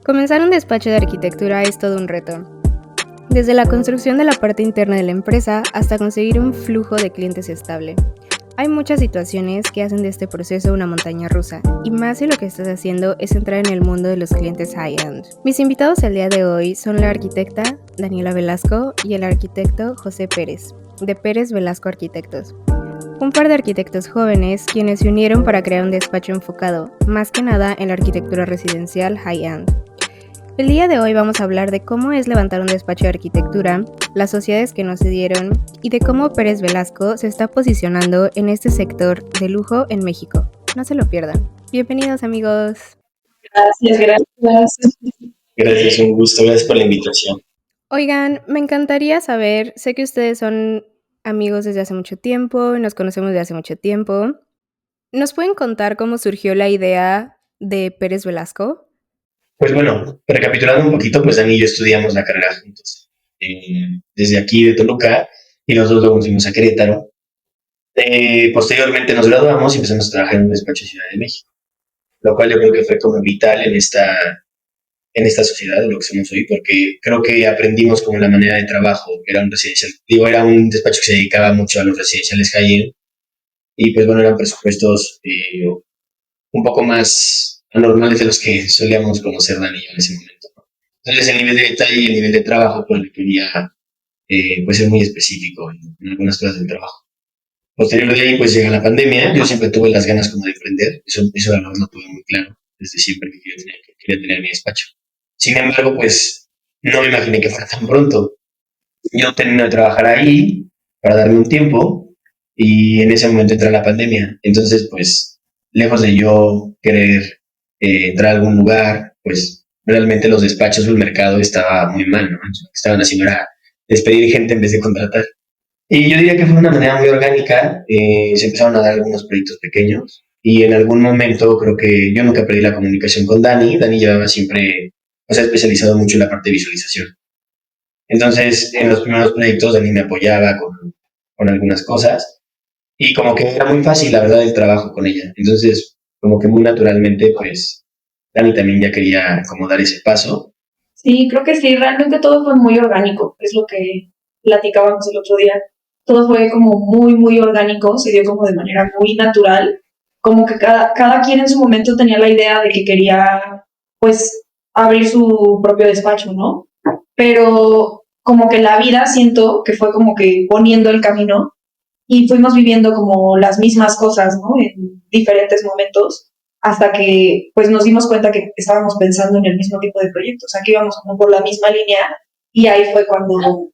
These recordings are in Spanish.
Comenzar un despacho de arquitectura es todo un reto. Desde la construcción de la parte interna de la empresa hasta conseguir un flujo de clientes estable. Hay muchas situaciones que hacen de este proceso una montaña rusa, y más si lo que estás haciendo es entrar en el mundo de los clientes high-end. Mis invitados el día de hoy son la arquitecta Daniela Velasco y el arquitecto José Pérez, de Pérez Velasco Arquitectos. Un par de arquitectos jóvenes quienes se unieron para crear un despacho enfocado, más que nada en la arquitectura residencial high-end. El día de hoy vamos a hablar de cómo es levantar un despacho de arquitectura, las sociedades que no se dieron y de cómo Pérez Velasco se está posicionando en este sector de lujo en México. No se lo pierdan. Bienvenidos, amigos. Gracias. Gracias, un gusto, gracias por la invitación. Oigan, me encantaría saber, sé que ustedes son amigos desde hace mucho tiempo, nos conocemos desde hace mucho tiempo. ¿Nos pueden contar cómo surgió la idea de Pérez Velasco? Pues bueno, recapitulando un poquito, pues Dani y yo estudiamos la carrera juntos. Desde aquí de Toluca, y los dos luego nos fuimos a Querétaro. Posteriormente nos graduamos y empezamos a trabajar en un despacho de Ciudad de México, lo cual yo creo que fue como vital en esta sociedad de lo que somos hoy, porque creo que aprendimos como la manera de trabajo, era un residencial, era un despacho que se dedicaba mucho a los residenciales high-end, y pues bueno, eran presupuestos un poco más anormales de los que solíamos conocer Dani y yo en ese momento, ¿no? Entonces el nivel de detalle y el nivel de trabajo pues requería pues ser muy específico en algunas cosas del trabajo. Posterior de ahí pues llega la pandemia, yo siempre tuve las ganas como de emprender, eso la verdad lo tuve muy claro desde siempre que quería tener mi despacho. Sin embargo pues no me imaginé que fuera tan pronto. Yo termino de trabajar ahí para darme un tiempo y en ese momento entra la pandemia. Entonces, pues, lejos de yo querer entrar a algún lugar, pues realmente los despachos o el mercado estaba muy mal, ¿no? Lo que estaban haciendo era despedir gente en vez de contratar. Y yo diría que fue una manera muy orgánica, se empezaron a dar algunos proyectos pequeños y en algún momento creo que yo nunca perdí la comunicación con Dani. Dani llevaba siempre, o sea, especializado mucho en la parte de visualización. Entonces, en los primeros proyectos, Dani me apoyaba con algunas cosas y como que era muy fácil, la verdad, el trabajo con ella. Entonces, como que muy naturalmente, pues, Dani también ya quería como dar ese paso. Sí, creo que sí, realmente todo fue muy orgánico, es lo que platicábamos el otro día. Todo fue como muy orgánico, se dio como de manera muy natural, como que cada quien en su momento tenía la idea de que quería, pues, abrir su propio despacho, ¿no? Pero como que la vida siento que fue como que poniendo el camino y fuimos viviendo como las mismas cosas, ¿no? En diferentes momentos, hasta que pues nos dimos cuenta que estábamos pensando en el mismo tipo de proyectos, o sea, que íbamos como por la misma línea, y ahí fue cuando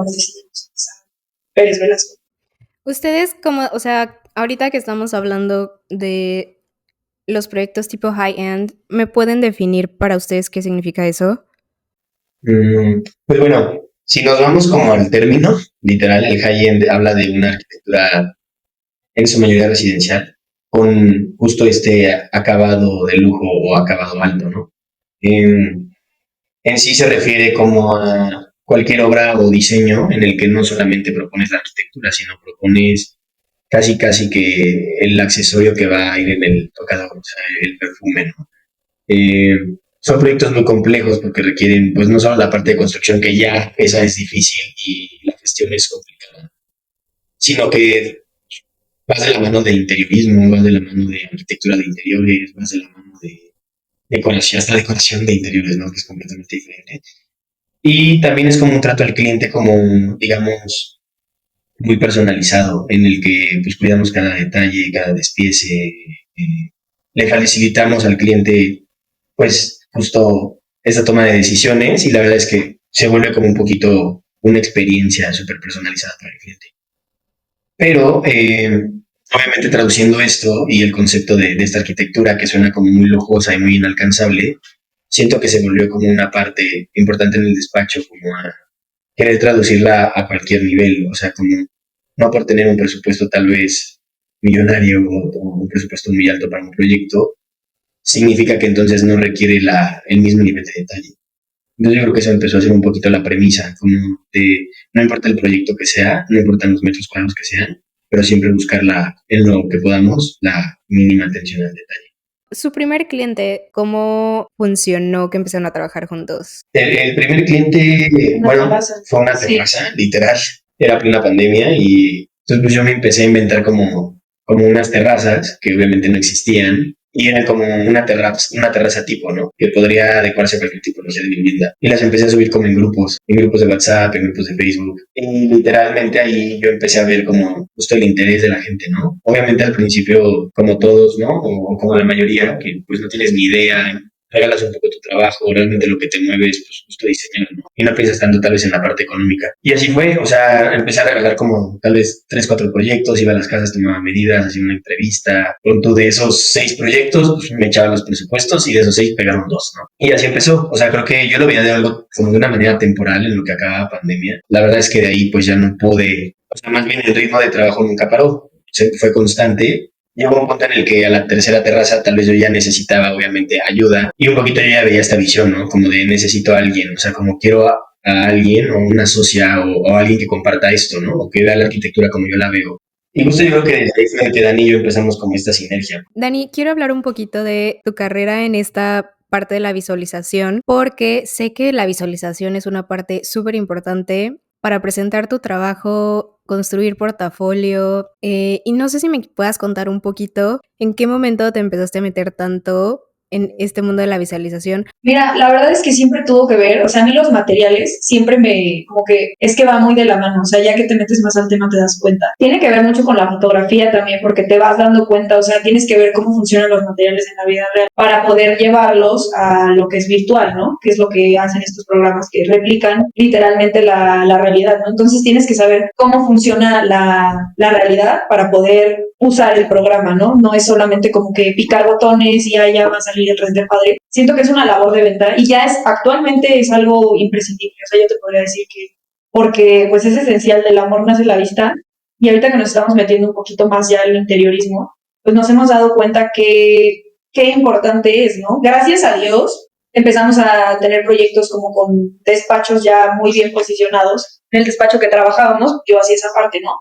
decidimos empezar Pérez Velasco. Ustedes como, o sea, ahorita que estamos hablando de los proyectos tipo high-end, ¿me pueden definir para ustedes qué significa eso? Pues bueno, si nos vamos como al término, literal, el high-end habla de una arquitectura en su mayoría residencial, con justo este acabado de lujo o acabado alto, ¿no? En sí se refiere como a cualquier obra o diseño en el que no solamente propones la arquitectura, sino propones casi que el accesorio que va a ir en el tocador, o sea, el perfume, ¿no? Eh, Son proyectos muy complejos porque requieren, pues no solo la parte de construcción, que ya esa es difícil y la gestión es complicada, sino que vas de la mano de interiorismo, vas de la mano de arquitectura de interiores, vas de la mano de decoración, hasta decoración de interiores, ¿no? Que es completamente diferente. Y también es como un trato al cliente como, digamos, muy personalizado, en el que pues cuidamos cada detalle, cada despiece, le facilitamos al cliente pues justo esa toma de decisiones y la verdad es que se vuelve como un poquito una experiencia súper personalizada para el cliente. Pero obviamente traduciendo esto y el concepto de esta arquitectura que suena como muy lujosa y muy inalcanzable, siento que se volvió como una parte importante en el despacho, como a querer traducirla a cualquier nivel, o sea, como no por tener un presupuesto tal vez millonario o un presupuesto muy alto para un proyecto, significa que entonces no requiere el mismo nivel de detalle. Entonces yo creo que eso empezó a ser un poquito la premisa, como de no importa el proyecto que sea, no importan los metros cuadrados que sean, pero siempre buscar en lo que podamos la mínima atención al detalle. Su primer cliente, ¿cómo funcionó que empezaron a trabajar juntos? El primer cliente, Una bueno, terraza. fue una Sí. terraza, literal. Era plena pandemia y entonces pues yo me empecé a inventar como unas terrazas que obviamente no existían y eran como una terraza tipo, ¿no? Que podría adecuarse a cualquier tipología de vivienda. Y las empecé a subir como en grupos de WhatsApp, en grupos de Facebook. Y literalmente ahí yo empecé a ver como justo el interés de la gente, ¿no? Obviamente al principio, como todos, ¿no? O como la mayoría, que pues no tienes ni idea, regalas un poco tu trabajo, realmente lo que te mueve es pues justo diseñar, ¿no? Y no piensas tanto tal vez en la parte económica. Y así fue, o sea, empecé a regalar como tal vez 3, 4 proyectos, iba a las casas, tomaba medidas, hacía una entrevista, pronto de esos 6 proyectos, pues me echaban los presupuestos y de esos 6 pegaron 2, ¿no? Y así empezó, o sea, creo que yo lo veía de algo como de una manera temporal en lo que acababa pandemia. La verdad es que de ahí pues ya no pude, o sea, más bien el ritmo de trabajo nunca paró, fue constante. Llegó un punto en el que a la tercera terraza tal vez yo ya necesitaba obviamente ayuda y un poquito yo ya veía esta visión, ¿no? Como de necesito a alguien, o sea, como quiero a alguien o una socia o alguien que comparta esto, ¿no? O que vea la arquitectura como yo la veo. Y justo yo creo que desde ahí fue que Dani y yo empezamos como esta sinergia. Dani, quiero hablar un poquito de tu carrera en esta parte de la visualización, porque sé que la visualización es una parte súper importante para presentar tu trabajo, construir portafolio, y no sé si me puedas contar un poquito en qué momento te empezaste a meter tanto en este mundo de la visualización. Mira, la verdad es que siempre tuvo que ver, o sea, a mí los materiales siempre como que es que va muy de la mano, o sea, ya que te metes más al tema te das cuenta. Tiene que ver mucho con la fotografía también, porque te vas dando cuenta, o sea, tienes que ver cómo funcionan los materiales en la vida real para poder llevarlos a lo que es virtual, ¿no? Que es lo que hacen estos programas que replican literalmente la realidad, ¿no? Entonces tienes que saber cómo funciona la realidad para poder usar el programa, ¿no? No es solamente como que picar botones y ya va a salir el render padre. Siento que es una labor de venta y ya actualmente es algo imprescindible. O sea, yo te podría decir que, porque pues es esencial, del amor nace la vista, y ahorita que nos estamos metiendo un poquito más ya al interiorismo, pues nos hemos dado cuenta que qué importante es, ¿no? Gracias a Dios empezamos a tener proyectos como con despachos ya muy bien posicionados. En el despacho que trabajábamos, yo hacía esa parte, ¿no?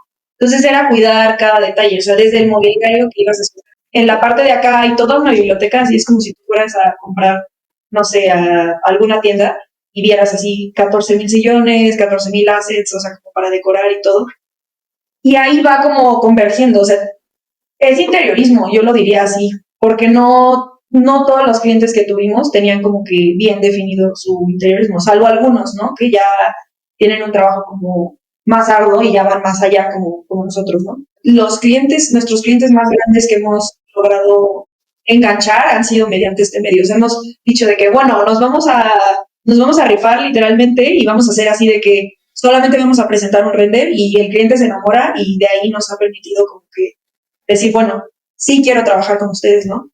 Entonces era cuidar cada detalle, o sea, desde el mobiliario que ibas a escoger. En la parte de acá hay toda una biblioteca, así es como si tú fueras a comprar, no sé, a alguna tienda y vieras así 14,000 sillones, 14,000 assets, o sea, como para decorar y todo. Y ahí va como convergiendo, o sea, es interiorismo, yo lo diría así, porque no todos los clientes que tuvimos tenían como que bien definido su interiorismo, salvo algunos, ¿no? Que ya tienen un trabajo como más arduo y ya van más allá como nosotros, ¿no? Nuestros clientes más grandes que hemos logrado enganchar han sido mediante este medio. O sea, hemos dicho de que, bueno, nos vamos a rifar literalmente y vamos a hacer así de que solamente vamos a presentar un render y el cliente se enamora y de ahí nos ha permitido como que decir, bueno, sí quiero trabajar con ustedes, ¿no?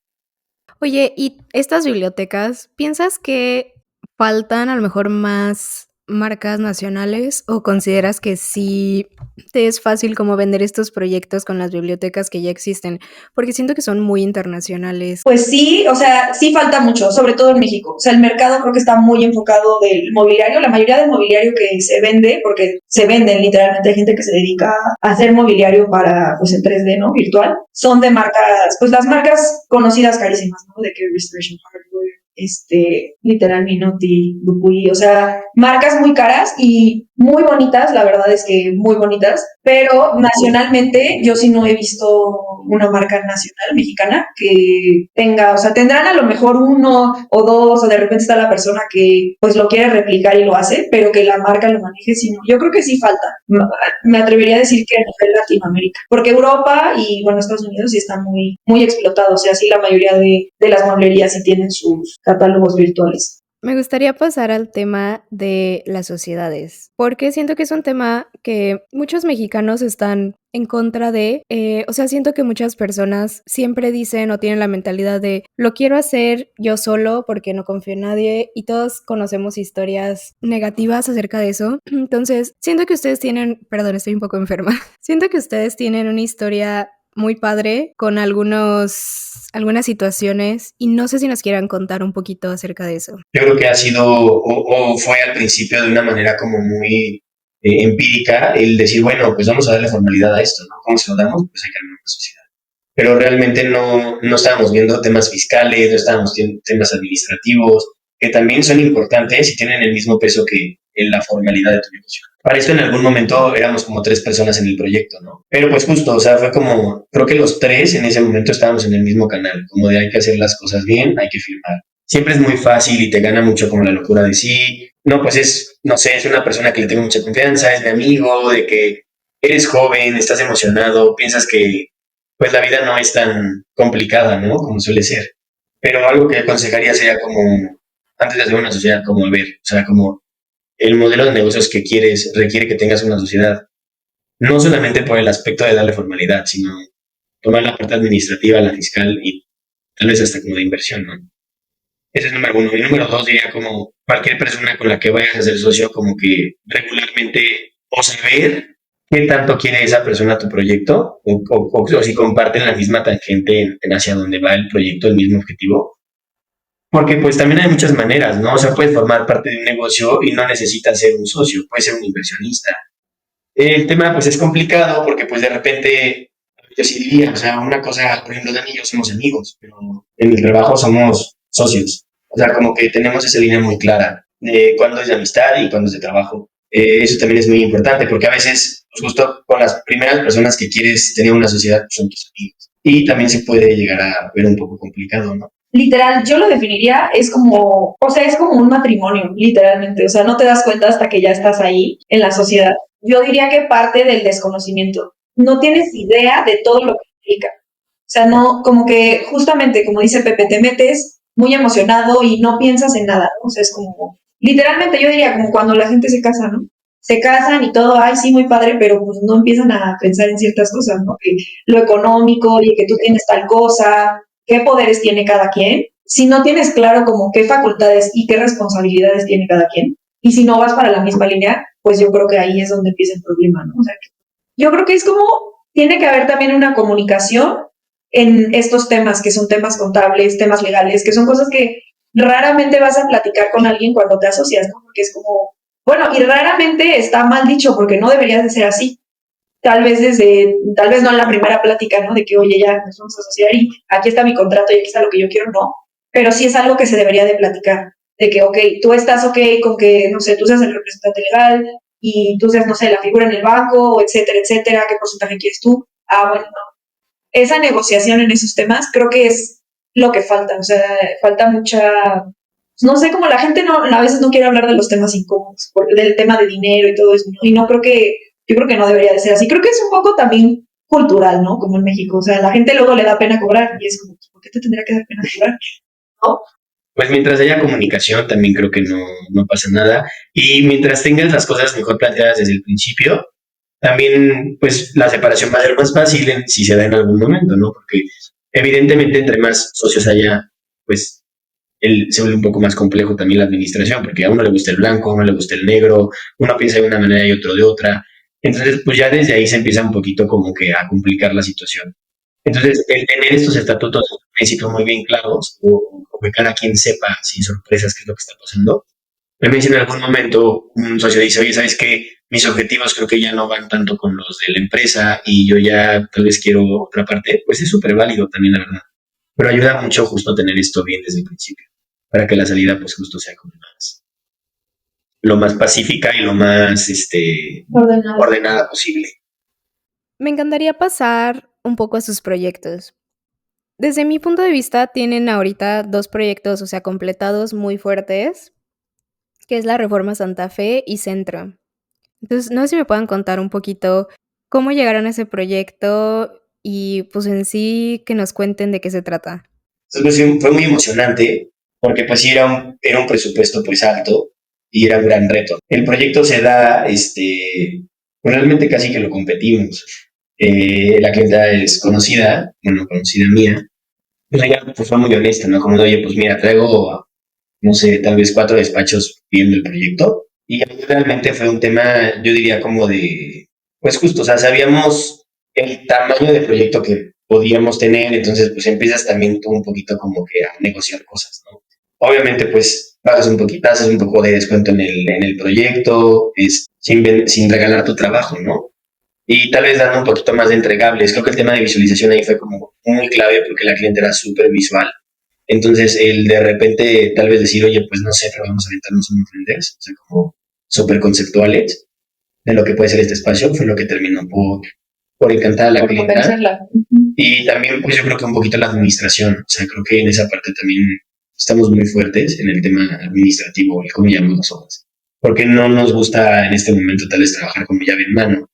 Oye, ¿y estas bibliotecas, piensas que faltan a lo mejor más marcas nacionales o consideras que sí te es fácil como vender estos proyectos con las bibliotecas que ya existen? Porque siento que son muy internacionales. Pues sí, o sea, sí falta mucho, sobre todo en México. O sea, el mercado creo que está muy enfocado del mobiliario. La mayoría del mobiliario que se vende, porque se venden literalmente, hay gente que se dedica a hacer mobiliario para, pues en 3D, ¿no? Virtual. Son de marcas, pues las marcas conocidas carísimas, ¿no? De que Restoration Hardware, literal Minotti, Dupuy, o sea, marcas muy caras y muy bonitas, la verdad es que muy bonitas, pero nacionalmente yo sí no he visto una marca nacional mexicana que tenga, o sea, tendrán a lo mejor uno o dos, o de repente está la persona que pues lo quiere replicar y lo hace, pero que la marca lo maneje, sino yo creo que sí falta. Me atrevería a decir que a nivel Latinoamérica, porque Europa y bueno, Estados Unidos sí están muy explotados, o sea, sí la mayoría de las mueblerías sí tienen sus catálogos virtuales. Me gustaría pasar al tema de las sociedades, porque siento que es un tema que muchos mexicanos están en contra de, o sea, siento que muchas personas siempre dicen o tienen la mentalidad de lo quiero hacer yo solo porque no confío en nadie y todos conocemos historias negativas acerca de eso. Entonces, siento que ustedes tienen, perdón, estoy un poco enferma, siento que ustedes tienen una historia muy padre con algunas situaciones y no sé si nos quieran contar un poquito acerca de eso. Yo creo que ha sido o fue al principio de una manera como muy empírica el decir, bueno, pues vamos a darle formalidad a esto, ¿no? ¿Cómo se lo damos? Pues hay que armar una sociedad. pero realmente no estábamos viendo temas fiscales, no estábamos viendo temas administrativos, que también son importantes y tienen el mismo peso que en la formalidad de tu negocio. Para esto en algún momento éramos como 3 personas en el proyecto, ¿no? Pero pues justo, o sea, fue como, creo que los 3 en ese momento estábamos en el mismo canal, como de hay que hacer las cosas bien, hay que firmar. Siempre es muy fácil y te gana mucho como la locura de sí, no, pues es, no sé, es una persona que le tengo mucha confianza, es mi amigo, de que eres joven, estás emocionado, piensas que pues la vida no es tan complicada, ¿no? Como suele ser. Pero algo que aconsejaría sería como, antes de hacer una sociedad, como a ver, o sea, como el modelo de negocios que quieres requiere que tengas una sociedad, no solamente por el aspecto de darle formalidad, sino tomar la parte administrativa, la fiscal y tal vez hasta como de inversión, ¿no? Ese es número uno. Y número dos diría como cualquier persona con la que vayas a ser socio, como que regularmente o saber qué tanto quiere esa persona tu proyecto o si comparten la misma tangente en hacia dónde va el proyecto, el mismo objetivo. Porque pues también hay muchas maneras, ¿no? O sea, puedes formar parte de un negocio y no necesitas ser un socio, puedes ser un inversionista. El tema pues es complicado porque pues de repente yo sí diría, o sea, una cosa, por ejemplo, Dani y yo somos amigos, pero en el trabajo somos socios. O sea, como que tenemos esa línea muy clara de cuándo es de amistad y cuándo es de trabajo. Eso también es muy importante porque a veces, pues justo con las primeras personas que quieres tener una sociedad pues, son tus amigos. Y también se puede llegar a ver un poco complicado, ¿no? Literal, yo lo definiría, es como, o sea, es como un matrimonio, literalmente. O sea, no te das cuenta hasta que ya estás ahí en la sociedad. Yo diría que parte del desconocimiento. No tienes idea de todo lo que implica. O sea, no, como que justamente, como dice Pepe, te metes muy emocionado y no piensas en nada, ¿no? O sea, es como, literalmente yo diría como cuando la gente se casa, ¿no? Se casan y todo, ay, sí, muy padre, pero pues no empiezan a pensar en ciertas cosas, ¿no? Que lo económico y que tú tienes tal cosa, qué poderes tiene cada quien. Si no tienes claro como qué facultades y qué responsabilidades tiene cada quien, y si no vas para la misma línea, pues yo creo que ahí es donde empieza el problema, ¿no? O sea, yo creo que es como, tiene que haber también una comunicación en estos temas, que son temas contables, temas legales, que son cosas que raramente vas a platicar con alguien cuando te asocias, ¿no? Porque es como, bueno, y raramente está mal dicho, porque no deberías de ser así. Tal vez no en la primera plática, ¿no? De que, oye, ya nos vamos a asociar y aquí está mi contrato y aquí está lo que yo quiero, no. Pero sí es algo que se debería de platicar. De que, ok, tú estás ok con que, no sé, tú seas el representante legal y tú seas, no sé, la figura en el banco, etcétera, etcétera, qué porcentaje quieres tú. Ah, bueno, no. Esa negociación en esos temas creo que es lo que falta. O sea, falta mucha, no sé, como la gente no, a veces no quiere hablar de los temas incómodos, del tema de dinero y todo eso, ¿no? Y no creo que, yo creo que no debería de ser así. Creo que es un poco también cultural, ¿no? Como en México. O sea, la gente luego le da pena cobrar y es como, ¿por qué te tendría que dar pena cobrar? ¿No? Pues mientras haya comunicación, también creo que no pasa nada. Y mientras tengas las cosas mejor planteadas desde el principio, también pues la separación va a ser más fácil si se da en algún momento, ¿no? Porque evidentemente entre más socios haya, pues se vuelve un poco más complejo también la administración, porque a uno le gusta el blanco, a uno le gusta el negro, uno piensa de una manera y otro de otra. Entonces, pues ya desde ahí se empieza un poquito como que a complicar la situación. Entonces, el tener estos estatutos en principio muy bien claros, o que cada quien sepa sin sorpresas qué es lo que está pasando. Me si en algún momento un socio dice, oye, ¿sabes qué? Mis objetivos creo que ya no van tanto con los de la empresa y yo ya tal vez quiero otra parte, pues es súper válido también, la verdad. Pero ayuda mucho justo tener esto bien desde el principio, para que la salida pues justo sea como lo más pacífica y lo más ordenada posible. Me encantaría pasar un poco a sus proyectos. Desde mi punto de vista, tienen ahorita 2 proyectos, o sea, completados muy fuertes, que es la Reforma Santa Fe y Centro. Entonces, no sé si me puedan contar un poquito cómo llegaron a ese proyecto y, pues, en sí, que nos cuenten de qué se trata. Entonces pues, fue muy emocionante porque pues sí era un presupuesto pues alto y era un gran reto. El proyecto se da, pues realmente casi que lo competimos. La clienta es conocida, bueno, conocida mía, pues ella pues, fue muy honesta, ¿no? Como de, oye, pues mira, traigo, no sé, tal vez 4 despachos viendo el proyecto. Y realmente fue un tema, yo diría como de, pues justo, o sea, sabíamos el tamaño de proyecto que podíamos tener, entonces pues empiezas también tú un poquito como que a negociar cosas, ¿no? Obviamente pues pagas un poquito, haces un poco de descuento en el proyecto, sin regalar tu trabajo, ¿no? y tal vez dando un poquito más de entregables. Creo que el tema de visualización ahí fue como muy clave porque la cliente era súper visual. Entonces, el de repente tal vez decir, oye, pues no sé, pero vamos a aventarnos unos renders, o sea, como súper conceptuales de lo que puede ser este espacio, fue lo que terminó por encantar a la por clienta. convencerla. Y también, pues yo creo que un poquito la administración, o sea, creo que en esa parte también estamos muy fuertes en el tema administrativo, el cómo llamamos las obras. Porque no nos gusta en este momento tal vez trabajar como llave en mano.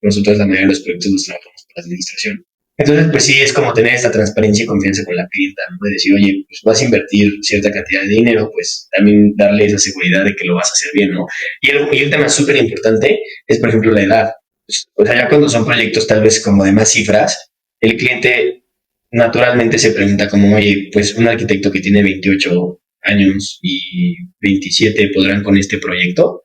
Nosotros la mayoría de los proyectos los trabajamos por administración. Entonces, pues sí, es como tener esta transparencia y confianza con la clienta, ¿no? De decir, oye, pues vas a invertir cierta cantidad de dinero, pues también darle esa seguridad de que lo vas a hacer bien, ¿no? Y el tema súper importante es, por ejemplo, la edad. Pues, o sea, ya cuando son proyectos tal vez como de más cifras, el cliente naturalmente se pregunta como, oye, pues un arquitecto que tiene 28 años y 27 podrán con este proyecto.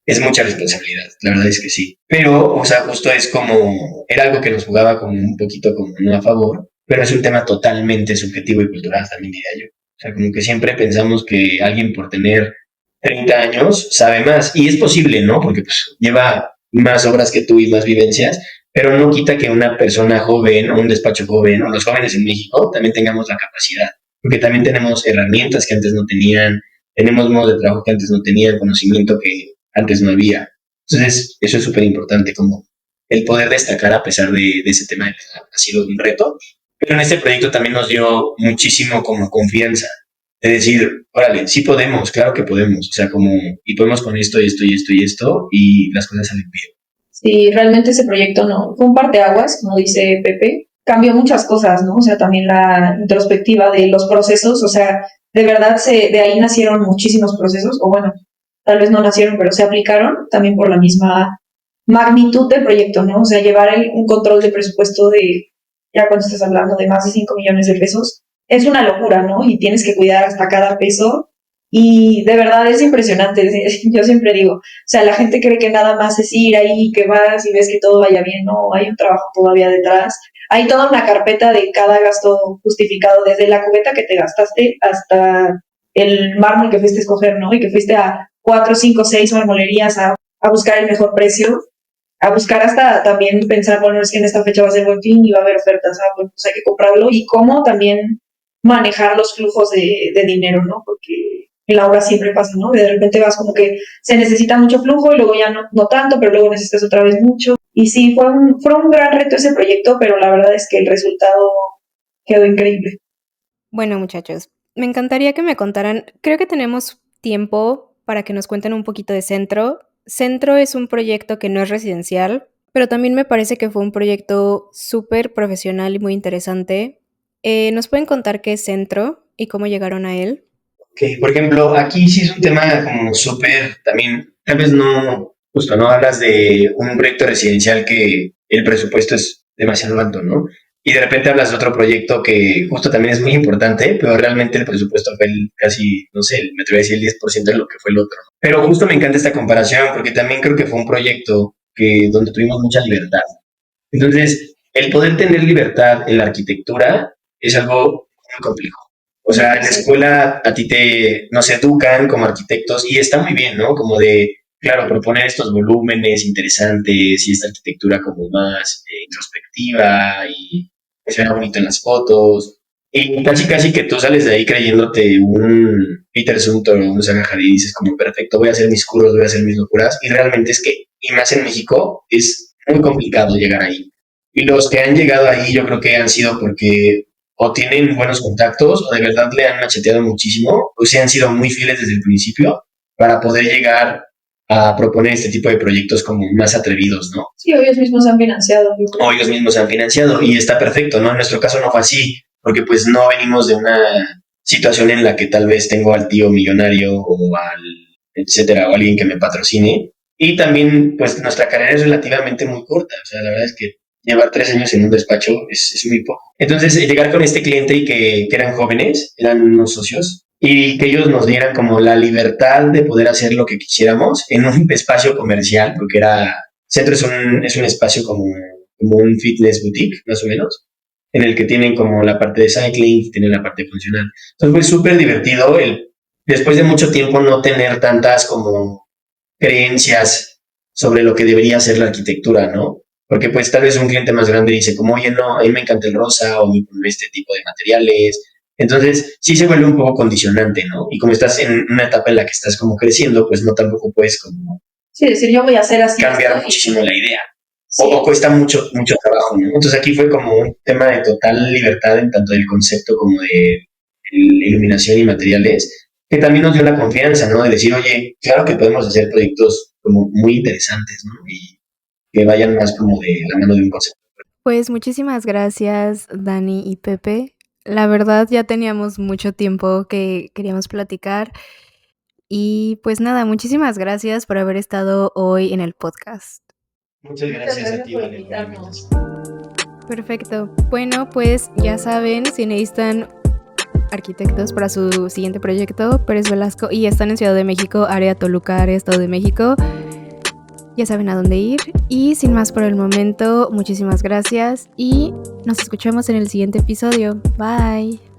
Es mucha responsabilidad, la verdad es que sí. Pero, o sea, justo es como, era algo que nos jugaba como un poquito como no a favor, pero es un tema totalmente subjetivo y cultural también diría yo. O sea, como que siempre pensamos que alguien por tener 30 años sabe más, y es posible, ¿no? Porque pues lleva más obras que tú y más vivencias, pero no quita que una persona joven o un despacho joven o los jóvenes en México también tengamos la capacidad, porque también tenemos herramientas que antes no tenían, tenemos modos de trabajo que antes no tenían, conocimiento que antes no había. Entonces, eso es súper importante, como el poder destacar a pesar de ese tema de la edad, ha sido un reto, pero en este proyecto también nos dio muchísimo como confianza, de decir, órale, sí podemos, claro que podemos, o sea, como, y podemos con esto, y esto, y esto, y esto, y las cosas salen bien. Sí, realmente ese proyecto no fue un parteaguas, como dice Pepe, cambió muchas cosas, ¿no? O sea, también la introspectiva de los procesos, o sea, de verdad de ahí nacieron muchísimos procesos, o bueno, tal vez no nacieron, pero se aplicaron también por la misma magnitud del proyecto, ¿no? O sea, llevar un control de presupuesto de, ya cuando estás hablando de más de 5 millones de pesos, es una locura, ¿no? Y tienes que cuidar hasta cada peso. Y de verdad es impresionante, yo siempre digo, o sea, la gente cree que nada más es ir ahí, que vas y ves que todo vaya bien, no, hay un trabajo todavía detrás. Hay toda una carpeta de cada gasto justificado, desde la cubeta que te gastaste hasta el mármol que fuiste a escoger, ¿no? Y que fuiste a 4, 5, 6 marmolerías a buscar el mejor precio, a buscar hasta también pensar, bueno, es que en esta fecha va a ser buen fin y va a haber ofertas, bueno, pues hay que comprarlo, y cómo también manejar los flujos de dinero, ¿no? Porque en la obra siempre pasa, ¿no? De repente vas como que se necesita mucho flujo y luego ya no tanto, pero luego necesitas otra vez mucho. Y sí, fue un gran reto ese proyecto, pero la verdad es que el resultado quedó increíble. Bueno, muchachos, me encantaría que me contaran, creo que tenemos tiempo para que nos cuenten un poquito de Centro. Centro es un proyecto que no es residencial, pero también me parece que fue un proyecto súper profesional y muy interesante. ¿Nos pueden contar qué es Centro y cómo llegaron a él? Ok, por ejemplo, aquí sí es un tema como súper, también, tal vez no, justo no hablas de un proyecto residencial que el presupuesto es demasiado alto, ¿no? Y de repente hablas de otro proyecto que justo también es muy importante, pero realmente el presupuesto fue casi, no sé, me atrevo a decir el 10% de lo que fue el otro. Pero justo me encanta esta comparación porque también creo que fue un proyecto donde tuvimos mucha libertad. Entonces, el poder tener libertad en la arquitectura es algo muy complejo. O sea, en la escuela a ti nos educan como arquitectos y está muy bien, ¿no? Como de, claro, proponer estos volúmenes interesantes y esta arquitectura como más introspectiva y que se vea bonito en las fotos. Y casi casi que tú sales de ahí creyéndote un Peter Zumthor o un Zaha Hadid y dices como, perfecto, voy a hacer mis curros, voy a hacer mis locuras. Y realmente es que, y más en México, es muy complicado llegar ahí. Y los que han llegado ahí yo creo que han sido porque o tienen buenos contactos o de verdad le han macheteado muchísimo o se han sido muy fieles desde el principio para poder llegar a proponer este tipo de proyectos como más atrevidos, ¿no? Sí, ellos mismos han financiado. O ellos mismos han financiado y está perfecto, ¿no? En nuestro caso no fue así, porque pues no venimos de una situación en la que tal vez tengo al tío millonario o al etcétera, o alguien que me patrocine. Y también, pues nuestra carrera es relativamente muy corta, o sea, la verdad es que llevar 3 años en un despacho es muy poco. Entonces, llegar con este cliente y que eran jóvenes, eran unos socios, y que ellos nos dieran como la libertad de poder hacer lo que quisiéramos en un espacio comercial, porque Centro es un espacio como un fitness boutique, más o menos, en el que tienen como la parte de cycling, tienen la parte funcional. Entonces fue súper divertido después de mucho tiempo no tener tantas como creencias sobre lo que debería ser la arquitectura, ¿no? Porque pues tal vez un cliente más grande dice como, oye, no, a mí me encanta el rosa o este tipo de materiales. Entonces, sí se vuelve un poco condicionante, ¿no? Y como estás en una etapa en la que estás como creciendo, pues no tampoco puedes como Sí, decir yo voy a hacer así cambiar esto. muchísimo la idea. Sí. O cuesta mucho, mucho trabajo, ¿no? Entonces aquí fue como un tema de total libertad en tanto del concepto como de iluminación y materiales, que también nos dio la confianza, ¿no? De decir, oye, claro que podemos hacer proyectos como muy interesantes, ¿no? Y que vayan más como de la mano de un concepto. Pues muchísimas gracias, Dani y Pepe. La verdad ya teníamos mucho tiempo que queríamos platicar y pues nada, muchísimas gracias por haber estado hoy en el podcast. Muchas gracias a ti, por Vale, por la invitarnos. invitación. Perfecto. Bueno, pues ya saben, si necesitan arquitectos para su siguiente proyecto, Pérez Velasco, y están en Ciudad de México, área Toluca, área Estado de México, ya saben a dónde ir. Y sin más por el momento, muchísimas gracias y nos escuchamos en el siguiente episodio. Bye.